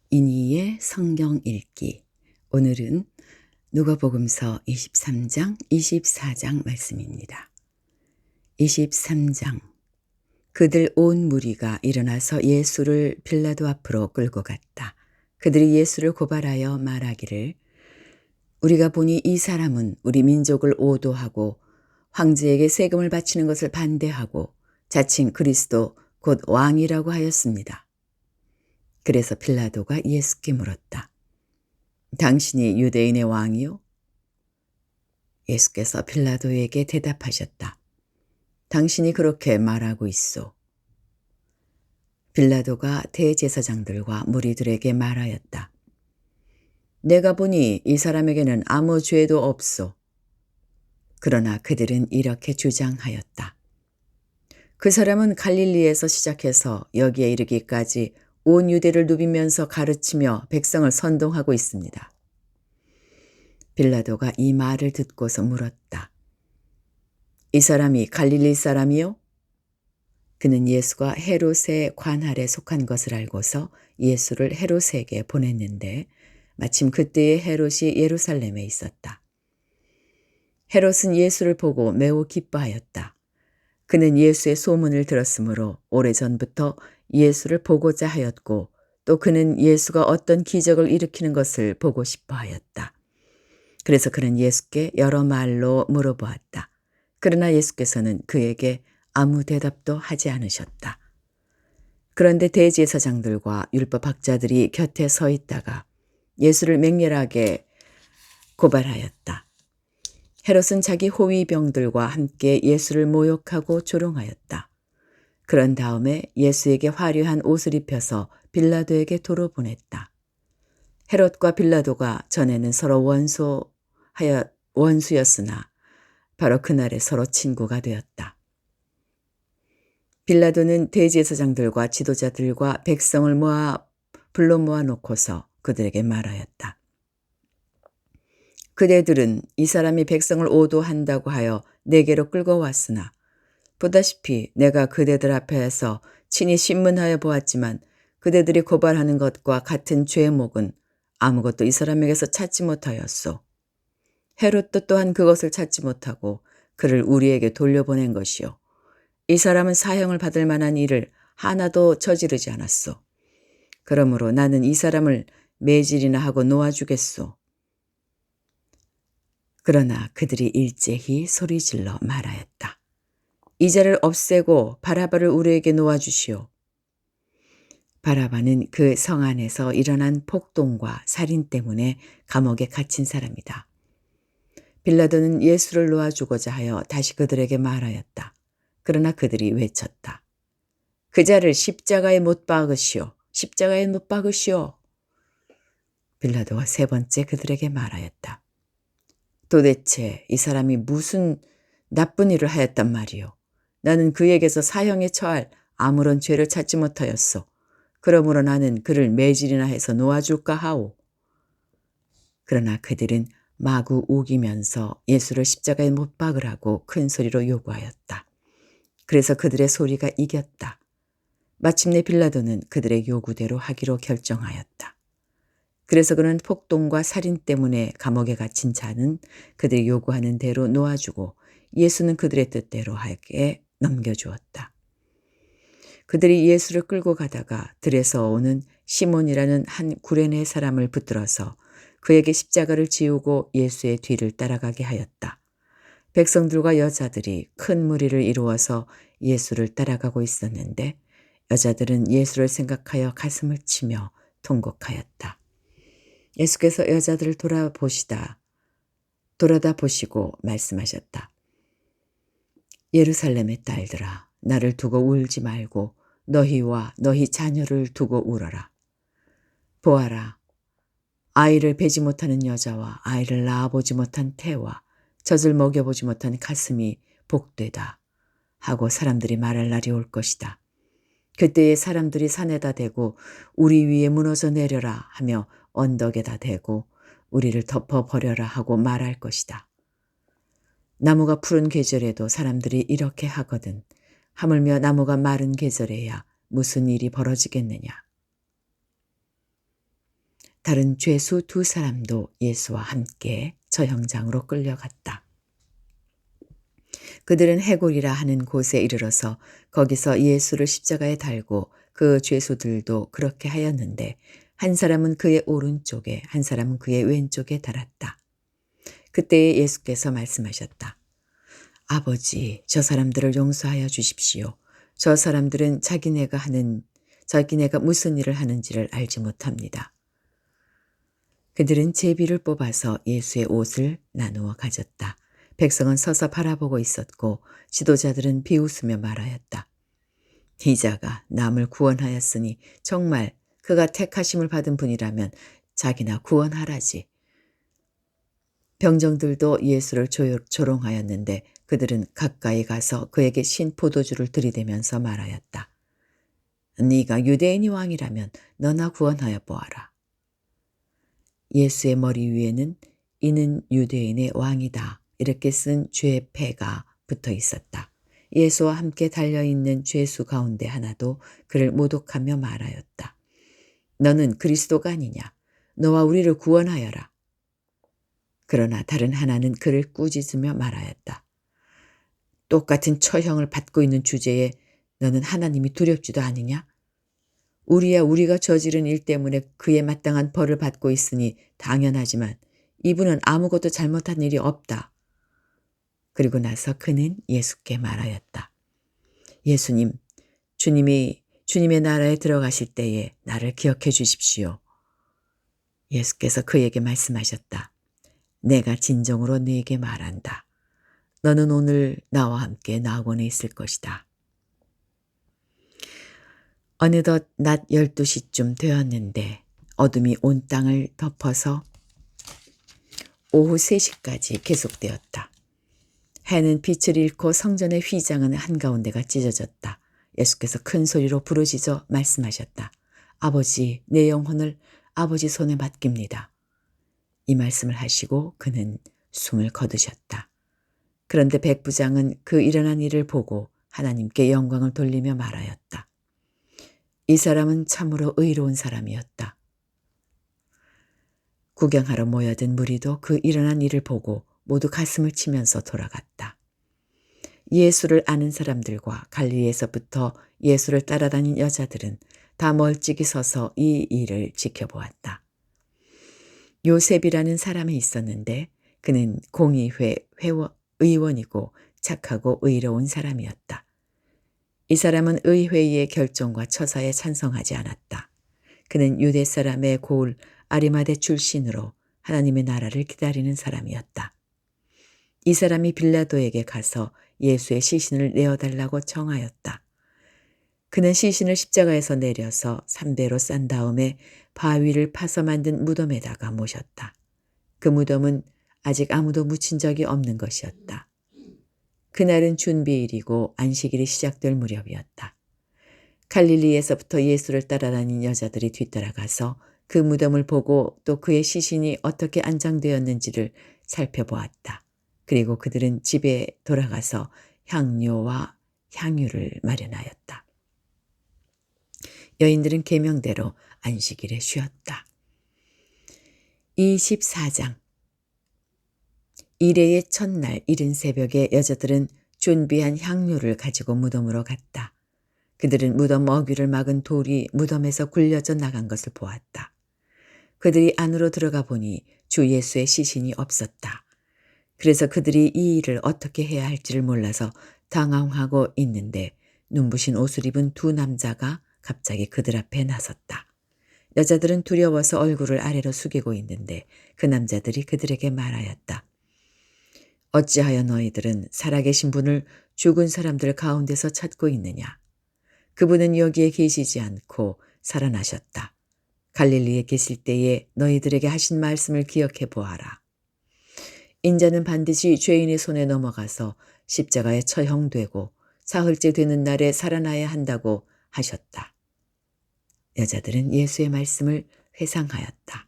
이니의 성경 읽기. 오늘은 누가복음서 23장, 24장 말씀입니다. 23장. 그들 온 무리가 일어나서 예수를 빌라도 앞으로 끌고 갔다. 그들이 예수를 고발하여 말하기를 우리가 보니 이 사람은 우리 민족을 오도하고 황제에게 세금을 바치는 것을 반대하고 자칭 그리스도 곧 왕이라고 하였습니다. 그래서 빌라도가 예수께 물었다. 당신이 유대인의 왕이요? 예수께서 빌라도에게 대답하셨다. 당신이 그렇게 말하고 있소. 빌라도가 대제사장들과 무리들에게 말하였다. 내가 보니 이 사람에게는 아무 죄도 없소. 그러나 그들은 이렇게 주장하였다. 그 사람은 갈릴리에서 시작해서 여기에 이르기까지 온 유대를 누비면서 가르치며 백성을 선동하고 있습니다. 빌라도가 이 말을 듣고서 물었다. 이 사람이 갈릴리 사람이요? 그는 예수가 헤롯의 관할에 속한 것을 알고서 예수를 헤롯에게 보냈는데 마침 그때에 헤롯이 예루살렘에 있었다. 헤롯은 예수를 보고 매우 기뻐하였다. 그는 예수의 소문을 들었으므로 오래전부터 예수를 보고자 하였고 또 그는 예수가 어떤 기적을 일으키는 것을 보고 싶어 하였다. 그래서 그는 예수께 여러 말로 물어보았다. 그러나 예수께서는 그에게 아무 대답도 하지 않으셨다. 그런데 대제사장들과 율법학자들이 곁에 서 있다가 예수를 맹렬하게 고발하였다. 헤롯은 자기 호위병들과 함께 예수를 모욕하고 조롱하였다. 그런 다음에 예수에게 화려한 옷을 입혀서 빌라도에게 도로 보냈다. 헤롯과 빌라도가 전에는 서로 원수였으나 바로 그날에 서로 친구가 되었다. 빌라도는 대제사장들과 지도자들과 백성을 불러 모아놓고서 그들에게 말하였다. 그대들은 이 사람이 백성을 오도한다고 하여 내게로 끌고 왔으나 보다시피 내가 그대들 앞에서 친히 신문하여 보았지만 그대들이 고발하는 것과 같은 죄목은 아무것도 이 사람에게서 찾지 못하였소. 헤롯도 또한 그것을 찾지 못하고 그를 우리에게 돌려보낸 것이요. 이 사람은 사형을 받을 만한 일을 하나도 저지르지 않았소. 그러므로 나는 이 사람을 매질이나 하고 놓아주겠소. 그러나 그들이 일제히 소리질러 말하였다. 이 자를 없애고 바라바를 우리에게 놓아주시오. 바라바는 그 성 안에서 일어난 폭동과 살인 때문에 감옥에 갇힌 사람이다. 빌라도는 예수를 놓아주고자 하여 다시 그들에게 말하였다. 그러나 그들이 외쳤다. 그 자를 십자가에 못 박으시오. 십자가에 못 박으시오. 빌라도가 세 번째 그들에게 말하였다. 도대체 이 사람이 무슨 나쁜 일을 하였단 말이오. 나는 그에게서 사형에 처할 아무런 죄를 찾지 못하였소. 그러므로 나는 그를 매질이나 해서 놓아줄까 하오. 그러나 그들은 마구 우기면서 예수를 십자가에 못 박으라고 큰 소리로 요구하였다. 그래서 그들의 소리가 이겼다. 마침내 빌라도는 그들의 요구대로 하기로 결정하였다. 그래서 그는 폭동과 살인 때문에 감옥에 갇힌 자는 그들이 요구하는 대로 놓아주고 예수는 그들의 뜻대로 하게 넘겨주었다. 그들이 예수를 끌고 가다가 들에서 오는 시몬이라는 한 구레네 사람을 붙들어서 그에게 십자가를 지우고 예수의 뒤를 따라가게 하였다. 백성들과 여자들이 큰 무리를 이루어서 예수를 따라가고 있었는데 여자들은 예수를 생각하여 가슴을 치며 통곡하였다. 예수께서 여자들을 돌아다 보시고 말씀하셨다. 예루살렘의 딸들아, 나를 두고 울지 말고 너희와 너희 자녀를 두고 울어라. 보아라, 아이를 베지 못하는 여자와 아이를 낳아보지 못한 태와 젖을 먹여보지 못한 가슴이 복되다 하고 사람들이 말할 날이 올 것이다. 그때에 사람들이 산에다 대고 우리 위에 무너져 내려라 하며 언덕에다 대고 우리를 덮어버려라 하고 말할 것이다. 나무가 푸른 계절에도 사람들이 이렇게 하거든 하물며 나무가 마른 계절에야 무슨 일이 벌어지겠느냐. 다른 죄수 두 사람도 예수와 함께 처형장으로 끌려갔다. 그들은 해골이라 하는 곳에 이르러서 거기서 예수를 십자가에 달고 그 죄수들도 그렇게 하였는데 한 사람은 그의 오른쪽에 한 사람은 그의 왼쪽에 달았다. 그때에 예수께서 말씀하셨다. 아버지, 저 사람들을 용서하여 주십시오. 저 사람들은 자기네가 무슨 일을 하는지를 알지 못합니다. 그들은 제비를 뽑아서 예수의 옷을 나누어 가졌다. 백성은 서서 바라보고 있었고 지도자들은 비웃으며 말하였다. 이 자가 남을 구원하였으니 정말 그가 택하심을 받은 분이라면 자기나 구원하라지. 병정들도 예수를 조롱하였는데 그들은 가까이 가서 그에게 신 포도주를 들이대면서 말하였다. 네가 유대인이 왕이라면 너나 구원하여 보아라. 예수의 머리 위에는 이는 유대인의 왕이다 이렇게 쓴 죄패가 붙어 있었다. 예수와 함께 달려있는 죄수 가운데 하나도 그를 모독하며 말하였다. 너는 그리스도가 아니냐? 너와 우리를 구원하여라. 그러나 다른 하나는 그를 꾸짖으며 말하였다. 똑같은 처형을 받고 있는 주제에 너는 하나님이 두렵지도 않으냐? 우리가 저지른 일 때문에 그에 마땅한 벌을 받고 있으니 당연하지만 이분은 아무것도 잘못한 일이 없다. 그리고 나서 그는 예수께 말하였다. 예수님, 주님의 나라에 들어가실 때에 나를 기억해 주십시오. 예수께서 그에게 말씀하셨다. 내가 진정으로 네게 말한다. 너는 오늘 나와 함께 낙원에 있을 것이다. 어느덧 낮 12시쯤 되었는데 어둠이 온 땅을 덮어서 오후 3시까지 계속되었다. 해는 빛을 잃고 성전의 휘장은 한가운데가 찢어졌다. 예수께서 큰 소리로 부르짖어 말씀하셨다. 아버지, 내 영혼을 아버지 손에 맡깁니다. 이 말씀을 하시고 그는 숨을 거두셨다. 그런데 백부장은 그 일어난 일을 보고 하나님께 영광을 돌리며 말하였다. 이 사람은 참으로 의로운 사람이었다. 구경하러 모여든 무리도 그 일어난 일을 보고 모두 가슴을 치면서 돌아갔다. 예수를 아는 사람들과 갈릴리에서부터 예수를 따라다닌 여자들은 다 멀찍이 서서 이 일을 지켜보았다. 요셉이라는 사람이 있었는데 그는 공의회 의원이고 착하고 의로운 사람이었다. 이 사람은 의회의 결정과 처사에 찬성하지 않았다. 그는 유대 사람의 고을 아리마대 출신으로 하나님의 나라를 기다리는 사람이었다. 이 사람이 빌라도에게 가서 예수의 시신을 내어달라고 청하였다. 그는 시신을 십자가에서 내려서 삼배로 싼 다음에 바위를 파서 만든 무덤에다가 모셨다. 그 무덤은 아직 아무도 묻힌 적이 없는 것이었다. 그날은 준비일이고 안식일이 시작될 무렵이었다. 갈릴리에서부터 예수를 따라다닌 여자들이 뒤따라가서 그 무덤을 보고 또 그의 시신이 어떻게 안장되었는지를 살펴보았다. 그리고 그들은 집에 돌아가서 향료와 향유를 마련하였다. 여인들은 계명대로 안식일에 쉬었다. 24장 이레의 첫날 이른 새벽에 여자들은 준비한 향료를 가지고 무덤으로 갔다. 그들은 무덤 어귀를 막은 돌이 무덤에서 굴려져 나간 것을 보았다. 그들이 안으로 들어가 보니 주 예수의 시신이 없었다. 그래서 그들이 이 일을 어떻게 해야 할지를 몰라서 당황하고 있는데 눈부신 옷을 입은 두 남자가 갑자기 그들 앞에 나섰다. 여자들은 두려워서 얼굴을 아래로 숙이고 있는데 그 남자들이 그들에게 말하였다. 어찌하여 너희들은 살아계신 분을 죽은 사람들 가운데서 찾고 있느냐? 그분은 여기에 계시지 않고 살아나셨다. 갈릴리에 계실 때에 너희들에게 하신 말씀을 기억해 보아라. 인자는 반드시 죄인의 손에 넘어가서 십자가에 처형되고 사흘째 되는 날에 살아나야 한다고 하셨다. 여자들은 예수의 말씀을 회상하였다.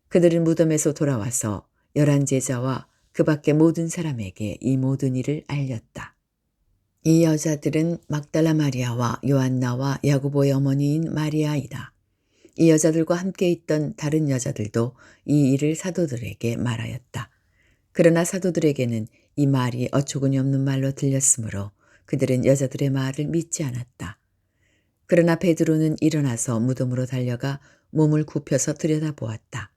그들은 무덤에서 돌아와서 11 제자와 그 밖의 모든 사람에게 이 모든 일을 알렸다. 이 여자들은 막달라 마리아와 요한나와 야고보의 어머니인 마리아이다. 이 여자들과 함께 있던 다른 여자들도 이 일을 사도들에게 말하였다. 그러나 사도들에게는 이 말이 어처구니 없는 말로 들렸으므로 그들은 여자들의 말을 믿지 않았다. 그러나 베드로는 일어나서 무덤으로 달려가 몸을 굽혀서 들여다보았다.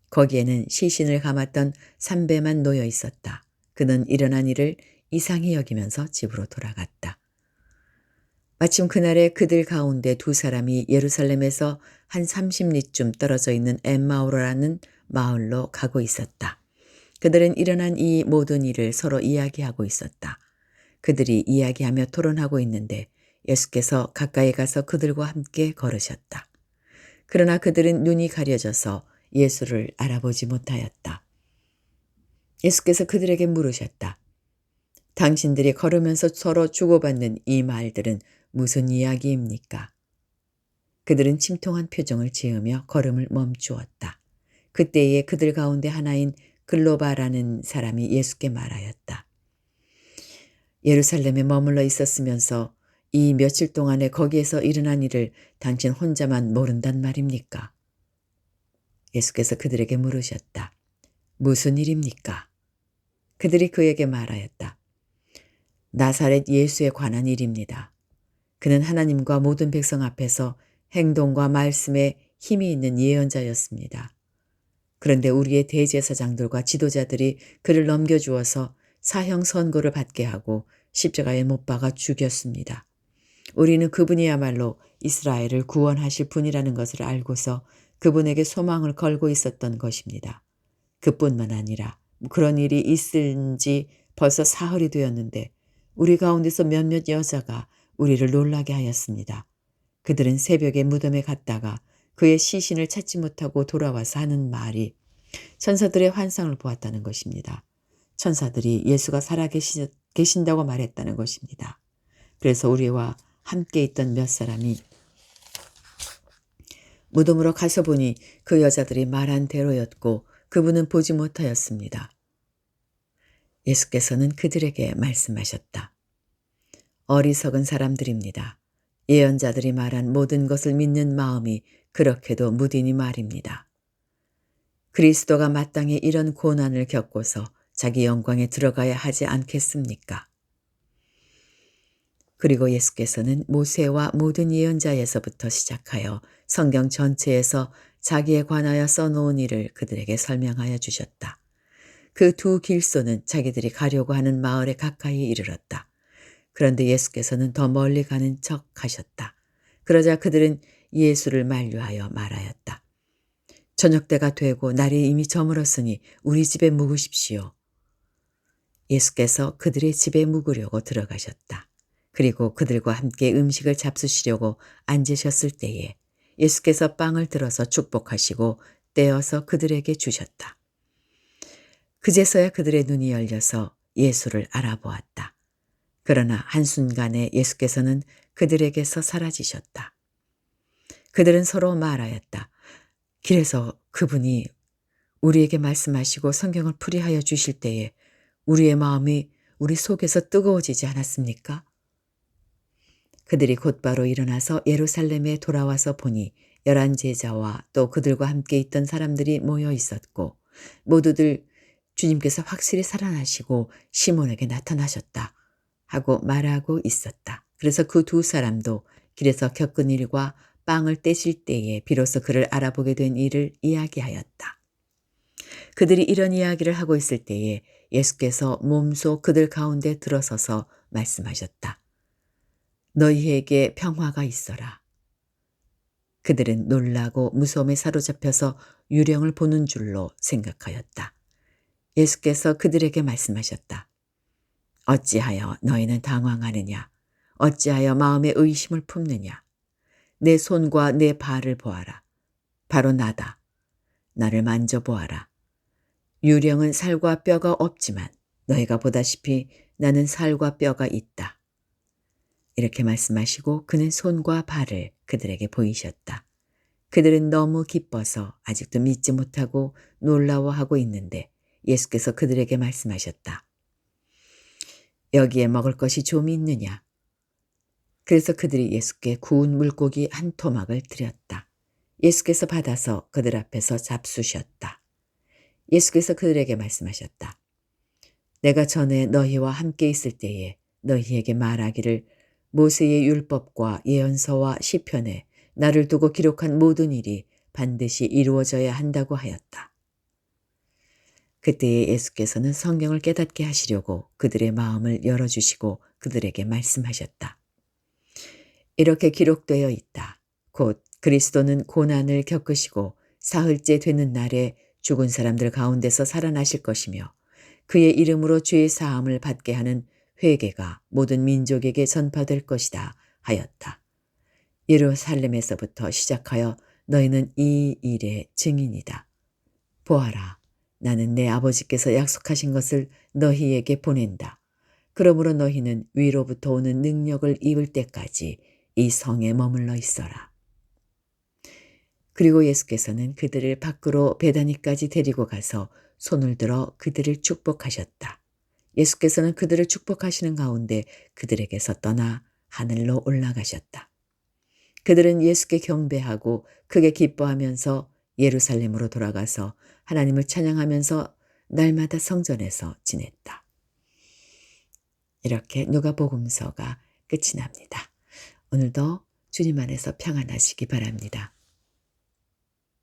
거기에는 시신을 감았던 삼배만 놓여 있었다. 그는 일어난 일을 이상히 여기면서 집으로 돌아갔다. 마침 그날에 그들 가운데 두 사람이 예루살렘에서 한 30리쯤 떨어져 있는 엠마오라는 마을로 가고 있었다. 그들은 일어난 이 모든 일을 서로 이야기하고 있었다. 그들이 이야기하며 토론하고 있는데 예수께서 가까이 가서 그들과 함께 걸으셨다. 그러나 그들은 눈이 가려져서 예수를 알아보지 못하였다. 예수께서 그들에게 물으셨다. 당신들이 걸으면서 서로 주고받는 이 말들은 무슨 이야기입니까? 그들은 침통한 표정을 지으며 걸음을 멈추었다. 그때에 그들 가운데 하나인 글로바라는 사람이 예수께 말하였다. 예루살렘에 머물러 있었으면서 이 며칠 동안에 거기에서 일어난 일을 당신 혼자만 모른단 말입니까? 예수께서 그들에게 물으셨다. 무슨 일입니까? 그들이 그에게 말하였다. 나사렛 예수에 관한 일입니다. 그는 하나님과 모든 백성 앞에서 행동과 말씀에 힘이 있는 예언자였습니다. 그런데 우리의 대제사장들과 지도자들이 그를 넘겨주어서 사형 선고를 받게 하고 십자가에 못 박아 죽였습니다. 우리는 그분이야말로 이스라엘을 구원하실 분이라는 것을 알고서 그분에게 소망을 걸고 있었던 것입니다. 그뿐만 아니라 그런 일이 있은 지 벌써 사흘이 되었는데 우리 가운데서 몇몇 여자가 우리를 놀라게 하였습니다. 그들은 새벽에 무덤에 갔다가 그의 시신을 찾지 못하고 돌아와서 하는 말이 천사들의 환상을 보았다는 것입니다. 천사들이 예수가 살아계신다고 말했다는 것입니다. 그래서 우리와 함께 있던 몇 사람이 무덤으로 가서 보니 그 여자들이 말한 대로였고 그분은 보지 못하였습니다. 예수께서는 그들에게 말씀하셨다. 어리석은 사람들입니다. 예언자들이 말한 모든 것을 믿는 마음이 그렇게도 무디니 말입니다. 그리스도가 마땅히 이런 고난을 겪고서 자기 영광에 들어가야 하지 않겠습니까? 그리고 예수께서는 모세와 모든 예언자에서부터 시작하여 성경 전체에서 자기에 관하여 써놓은 일을 그들에게 설명하여 주셨다. 그 두 길소는 자기들이 가려고 하는 마을에 가까이 이르렀다. 그런데 예수께서는 더 멀리 가는 척 하셨다. 그러자 그들은 예수를 만류하여 말하였다. 저녁때가 되고 날이 이미 저물었으니 우리 집에 묵으십시오. 예수께서 그들의 집에 묵으려고 들어가셨다. 그리고 그들과 함께 음식을 잡수시려고 앉으셨을 때에 예수께서 빵을 들어서 축복하시고 떼어서 그들에게 주셨다. 그제서야 그들의 눈이 열려서 예수를 알아보았다. 그러나 한순간에 예수께서는 그들에게서 사라지셨다. 그들은 서로 말하였다. 길에서 그분이 우리에게 말씀하시고 성경을 풀이하여 주실 때에 우리의 마음이 우리 속에서 뜨거워지지 않았습니까? 그들이 곧바로 일어나서 예루살렘에 돌아와서 보니 11 제자와 또 그들과 함께 있던 사람들이 모여 있었고 모두들 주님께서 확실히 살아나시고 시몬에게 나타나셨다 하고 말하고 있었다. 그래서 그 두 사람도 길에서 겪은 일과 빵을 떼실 때에 비로소 그를 알아보게 된 일을 이야기하였다. 그들이 이런 이야기를 하고 있을 때에 예수께서 몸소 그들 가운데 들어서서 말씀하셨다. 너희에게 평화가 있어라. 그들은 놀라고 무서움에 사로잡혀서 유령을 보는 줄로 생각하였다. 예수께서 그들에게 말씀하셨다. 어찌하여 너희는 당황하느냐? 어찌하여 마음에 의심을 품느냐? 내 손과 내 발을 보아라. 바로 나다. 나를 만져보아라. 유령은 살과 뼈가 없지만 너희가 보다시피 나는 살과 뼈가 있다. 이렇게 말씀하시고 그는 손과 발을 그들에게 보이셨다. 그들은 너무 기뻐서 아직도 믿지 못하고 놀라워하고 있는데 예수께서 그들에게 말씀하셨다. 여기에 먹을 것이 좀 있느냐? 그래서 그들이 예수께 구운 물고기 한 토막을 드렸다. 예수께서 받아서 그들 앞에서 잡수셨다. 예수께서 그들에게 말씀하셨다. 내가 전에 너희와 함께 있을 때에 너희에게 말하기를 모세의 율법과 예언서와 시편에 나를 두고 기록한 모든 일이 반드시 이루어져야 한다고 하였다. 그때에 예수께서는 성경을 깨닫게 하시려고 그들의 마음을 열어주시고 그들에게 말씀하셨다. 이렇게 기록되어 있다. 곧 그리스도는 고난을 겪으시고 사흘째 되는 날에 죽은 사람들 가운데서 살아나실 것이며 그의 이름으로 죄의 사함을 받게 하는 회개가 모든 민족에게 전파될 것이다 하였다. 예루살렘에서부터 시작하여 너희는 이 일의 증인이다. 보아라, 나는 내 아버지께서 약속하신 것을 너희에게 보낸다. 그러므로 너희는 위로부터 오는 능력을 입을 때까지 이 성에 머물러 있어라. 그리고 예수께서는 그들을 밖으로 베다니까지 데리고 가서 손을 들어 그들을 축복하셨다. 예수께서는 그들을 축복하시는 가운데 그들에게서 떠나 하늘로 올라가셨다. 그들은 예수께 경배하고 크게 기뻐하면서 예루살렘으로 돌아가서 하나님을 찬양하면서 날마다 성전에서 지냈다. 이렇게 누가복음서가 끝이 납니다. 오늘도 주님 안에서 평안하시기 바랍니다.